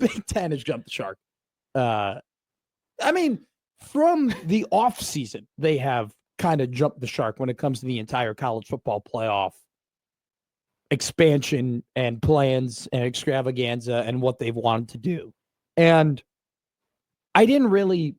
Big Ten has jumped the shark. I mean, from the offseason, they have kind of jumped the shark when it comes to the entire college football playoff expansion and plans and extravaganza and what they've wanted to do. And I didn't really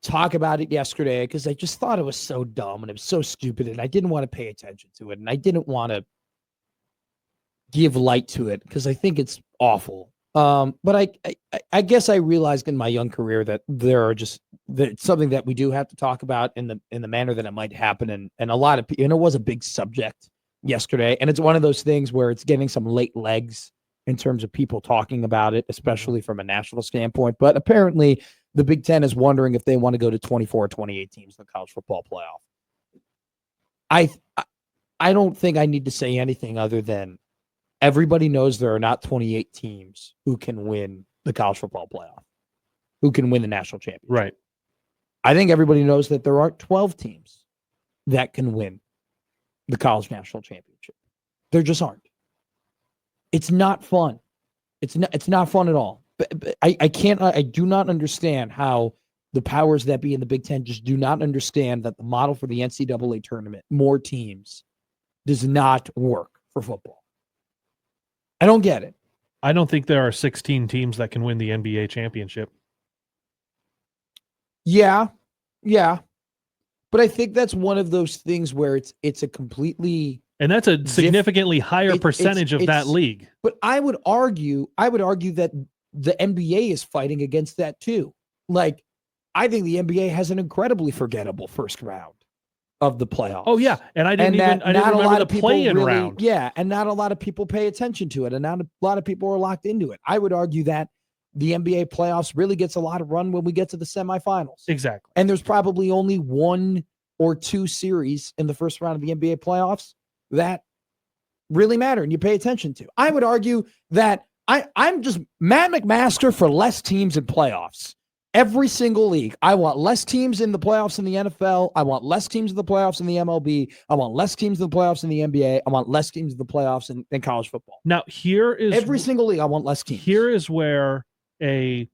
talk about it yesterday because I just thought it was so dumb and it was so stupid and I didn't want to pay attention to it and I didn't want to give light to it because I think it's awful. But I guess I realized in my young career that it's something that we do have to talk about in the manner that it might happen. And a lot of people, it was a big subject yesterday. And it's one of those things where it's getting some late legs in terms of people talking about it, especially from a national standpoint. But apparently the Big Ten is wondering if they want to go to 24 or 28 teams in the college football playoff. I don't think I need to say anything other than everybody knows there are not 28 teams who can win the college football playoff, who can win the national championship. Right. I think everybody knows that there aren't 12 teams that can win the college national championship. There just aren't. It's not fun. It's not fun at all. But I do not understand how the powers that be in the Big Ten just do not understand that the model for the NCAA tournament, more teams, does not work for football. I don't get it. I don't think there are 16 teams that can win the NBA championship. Yeah. But I think that's one of those things where it's a completely... And that's a significantly higher percentage of that league. But I would argue that the NBA is fighting against that too. Like, I think the NBA has an incredibly forgettable first round of the playoffs. Oh yeah, and I didn't remember the play-in round. Yeah, and not a lot of people pay attention to it, and not a lot of people are locked into it. I would argue that the NBA playoffs really gets a lot of run when we get to the semifinals. Exactly. And there's probably only one or two series in the first round of the NBA playoffs that really matter and you pay attention to. I would argue that I'm just Matt McMaster for less teams in playoffs. Every single league. I want less teams in the playoffs in the NFL. I want less teams in the playoffs in the MLB. I want less teams in the playoffs in the NBA. I want less teams in the playoffs in college football. Now, here is... Every single league, I want less teams. Here is where a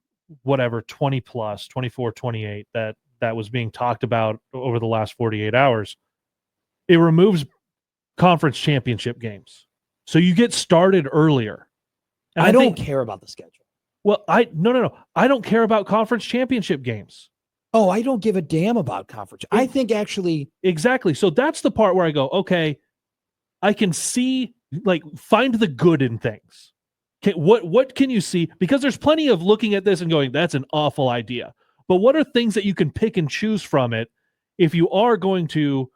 20 plus, 24, 28 that was being talked about over the last 48 hours, it removes conference championship games. So you get started earlier. And I don't care about the schedule. Well, no. I don't care about conference championship games. Oh, I don't give a damn about conference. I think actually... Exactly. So that's the part where I go, okay, I can see, like, find the good in things. Okay, what can you see? Because there's plenty of looking at this and going, that's an awful idea. But what are things that you can pick and choose from it if you are going to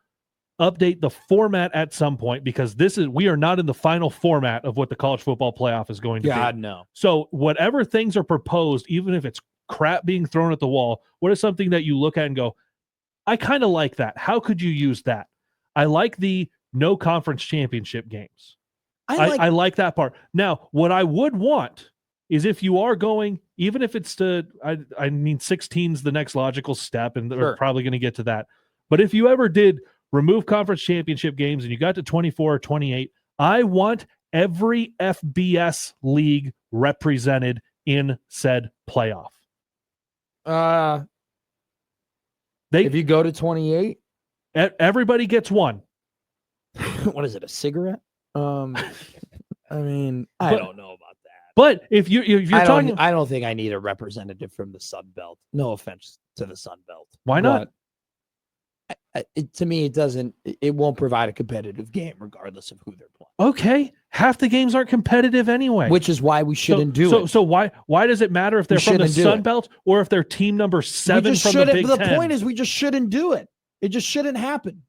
update the format at some point, because we are not in the final format of what the college football playoff is going to be. God, no. So whatever things are proposed, even if it's crap being thrown at the wall, what is something that you look at and go, I kind of like that. How could you use that? I like the no conference championship games. I like that part. Now, what I would want is if you are going, even if it's to, 16 is the next logical step, and we're probably going to get to that. But if you ever did remove conference championship games and you got to 24 or 28, I want every FBS league represented in said playoff. If you go to 28, everybody gets one. What is it, a cigarette? I mean, I don't know about that. But if you're talking, I don't think I need a representative from the Sun Belt. No offense to the Sun Belt. Why not? To me, it won't provide a competitive game regardless of who they're playing. Okay. Half the games aren't competitive anyway. Which is why we shouldn't do it. So why does it matter if they're from the Sun Belt or if they're team number 7 from the Big Ten? The point is we just shouldn't do it. It just shouldn't happen.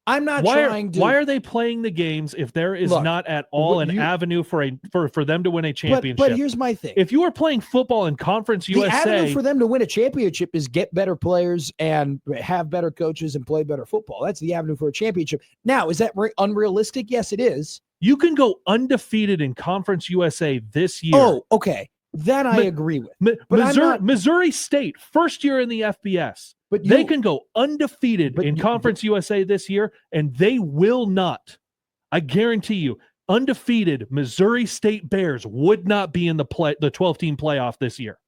I'm not trying to... Why are they playing the games if there is not at all an avenue for them to win a championship? But here's my thing. If you are playing football in Conference USA... The avenue for them to win a championship is get better players and have better coaches and play better football. That's the avenue for a championship. Now, is that unrealistic? Yes, it is. You can go undefeated in Conference USA this year. Oh, okay. That I agree with. Missouri State, first year in the FBS. But they can go undefeated in Conference USA this year, and they will not. I guarantee you, undefeated Missouri State Bears would not be in the 12-team playoff this year.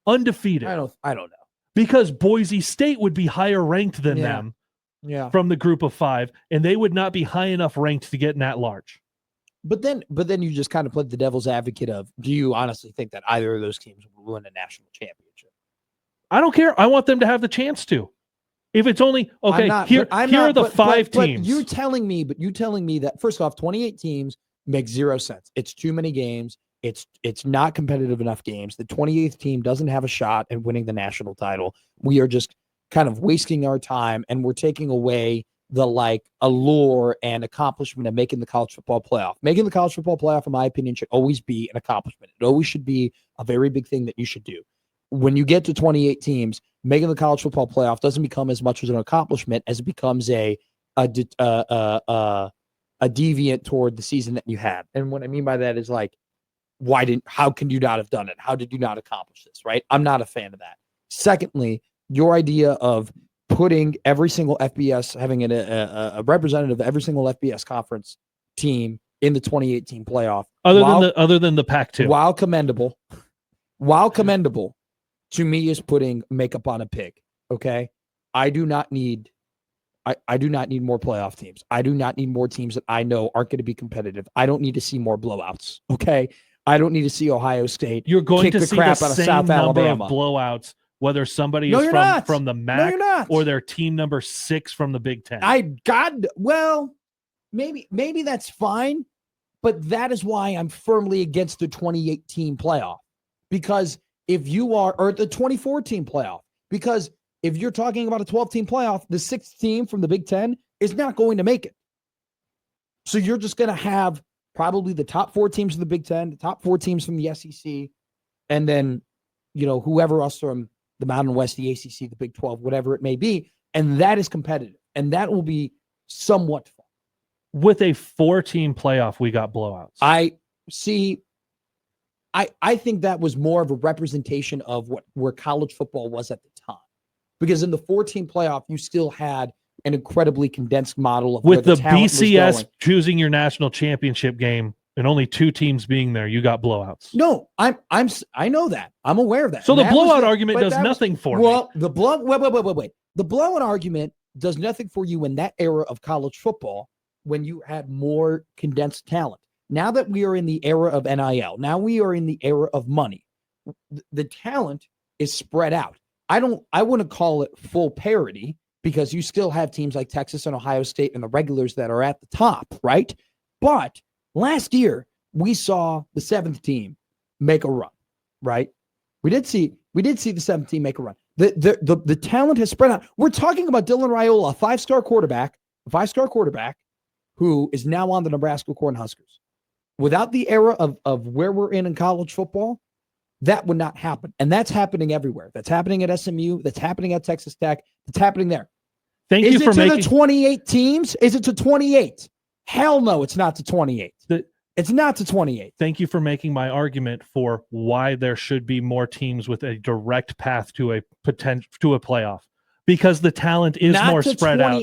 Undefeated. I don't know. Because Boise State would be higher ranked than them from the group of 5, and they would not be high enough ranked to get in that large. But then you just kind of played the devil's advocate of, do you honestly think that either of those teams will win a national championship? I don't care. I want them to have the chance to. If it's only here are the 5 teams. But you're telling me that first off, 28 teams makes zero sense. It's too many games. It's not competitive enough games. The 28th team doesn't have a shot at winning the national title. We are just kind of wasting our time, and we're taking away the allure and accomplishment of making the college football playoff. Making the college football playoff, in my opinion, should always be an accomplishment. It always should be a very big thing that you should do. When you get to 28 teams, making the college football playoff doesn't become as much as an accomplishment as it becomes a deviant toward the season that you had. And what I mean by that is how can you not have done it? How did you not accomplish this? Right? I'm not a fan of that. Secondly, your idea of putting every single FBS, having a representative of every single FBS conference team in the 2018 playoff, other than the Pac-2, while commendable, to me is putting makeup on a pig. Okay, I do not need more playoff teams. I do not need more teams that I know aren't going to be competitive. I don't need to see more blowouts. Okay, I don't need to see Ohio State. You're going kick to the see crap the out of same South number Alabama. of blowouts, whether somebody No, is you're not. from the No, MAC you're not. or their team number 6 from the Big Ten. Maybe that's fine, but that is why I'm firmly against the 2018 playoff. Because if you are, or the 2014 playoff, because if you're talking about a 12-team playoff, the 6th team from the Big Ten is not going to make it. So you're just going to have probably the top 4 teams of the Big Ten, the top 4 teams from the SEC, and then, whoever else from the Mountain West, the ACC, the Big 12, whatever it may be. And that is competitive. And that will be somewhat fun. With a 4-team playoff, we got blowouts. I think that was more of a representation of where college football was at the time. Because in the 4-team playoff, you still had an incredibly condensed model of with where the BCS choosing your national championship game and only 2 teams being there, you got blowouts. No, I know that. I'm aware of that. So the blowout argument does nothing for me. Well, wait. The blowout argument does nothing for you in that era of college football when you had more condensed talent. Now that we are in the era of NIL, now we are in the era of money. The talent is spread out. I wouldn't call it full parity because you still have teams like Texas and Ohio State and the regulars that are at the top, right? But last year we saw the 7th team make a run, right? We did see the 7th team make a run. The talent has spread out. We're talking about Dylan Raiola, a 5-star quarterback who is now on the Nebraska Cornhuskers. Without the era of where we're in college football, that would not happen. And that's happening everywhere. That's happening at SMU. That's happening at Texas Tech. It's happening there. Is it to the 28 teams? Is it to 28? Hell no, it's not to 28. It's not to 28. Thank you for making my argument for why there should be more teams with a direct path to a playoff. Because the talent is more spread out.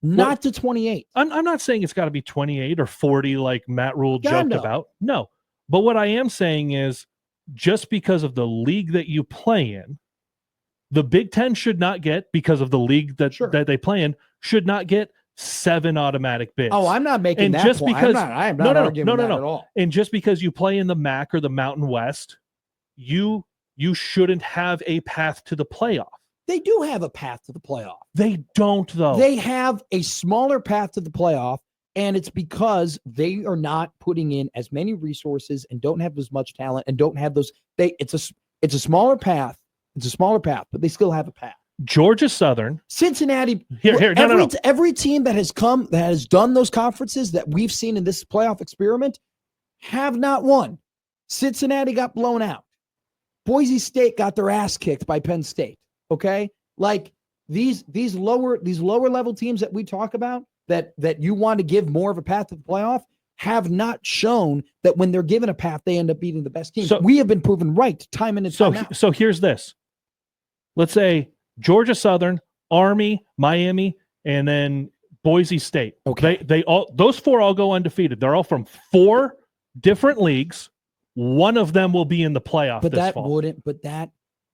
Not to 28. I'm not saying it's got to be 28 or 40 like Matt Rule joked about. No. But what I am saying is just because of the league that you play in, the Big Ten should not get, because of the league that they play in, should not get 7 automatic bids. Oh, I'm not making that just point. Because, I am not arguing that at all. And just because you play in the MAC or the Mountain West, you shouldn't have a path to the playoff. They do have a path to the playoff. They don't, though. They have a smaller path to the playoff, and it's because they are not putting in as many resources and don't have as much talent and don't have those. It's a smaller path. It's a smaller path, but they still have a path. Georgia Southern, Cincinnati. Every team that has done those conferences that we've seen in this playoff experiment have not won. Cincinnati got blown out. Boise State got their ass kicked by Penn State. Okay, like these lower level teams that we talk about that you want to give more of a path to the playoff have not shown that when they're given a path, they end up beating the best teams. So we have been proven right time in and time out. So here's this. Let's say Georgia Southern, Army, Miami, and then Boise State. Okay. Those 4 all go undefeated. They're all from 4 different leagues. One of them will be in the playoff But this that fall. wouldn't. But that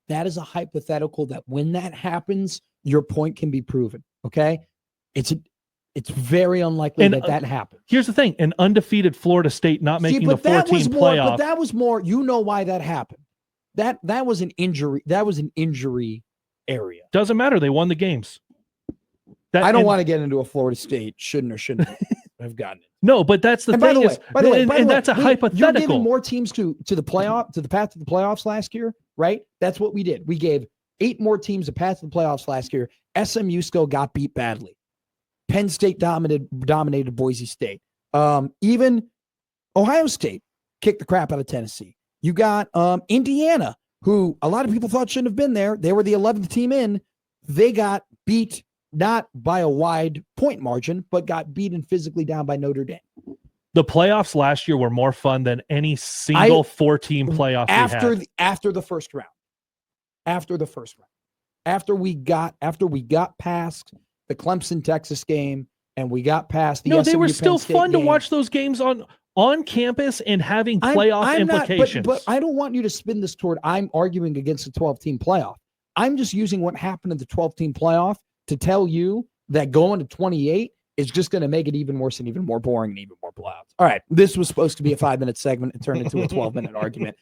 is a hypothetical that when that happens, your point can be proven. Okay, it's very unlikely that happens. Here's the thing: an undefeated Florida State not making the 14 playoff. But that was more. You know why that happened? That was an injury. That was an injury area. Doesn't matter. They won the games. I don't want to get into a Florida State shouldn't or shouldn't have gotten it. No, but that's the thing. By the way, that's a hypothetical. You're giving more teams to the path to the playoffs last year, right? That's what we did. We gave 8 more teams a path to the playoffs last year. SMU still got beat badly. Penn State dominated Boise State. Even Ohio State kicked the crap out of Tennessee. You got Indiana, who a lot of people thought shouldn't have been there. They were the 11th team in. They got beat not by a wide point margin, but got beaten physically down by Notre Dame. The playoffs last year were more fun than any single 4-team playoff after the first round. After we got past the Clemson Texas game and we got past the they were still fun to game. watch those games on campus and having playoff implications. But I don't want you to spin this toward I'm arguing against the 12-team playoff. I'm just using what happened in the 12-team playoff to tell you that going to 28 is just going to make it even worse and even more boring and even more blowouts. All right, this was supposed to be a 5-minute segment and turned into a 12-minute argument.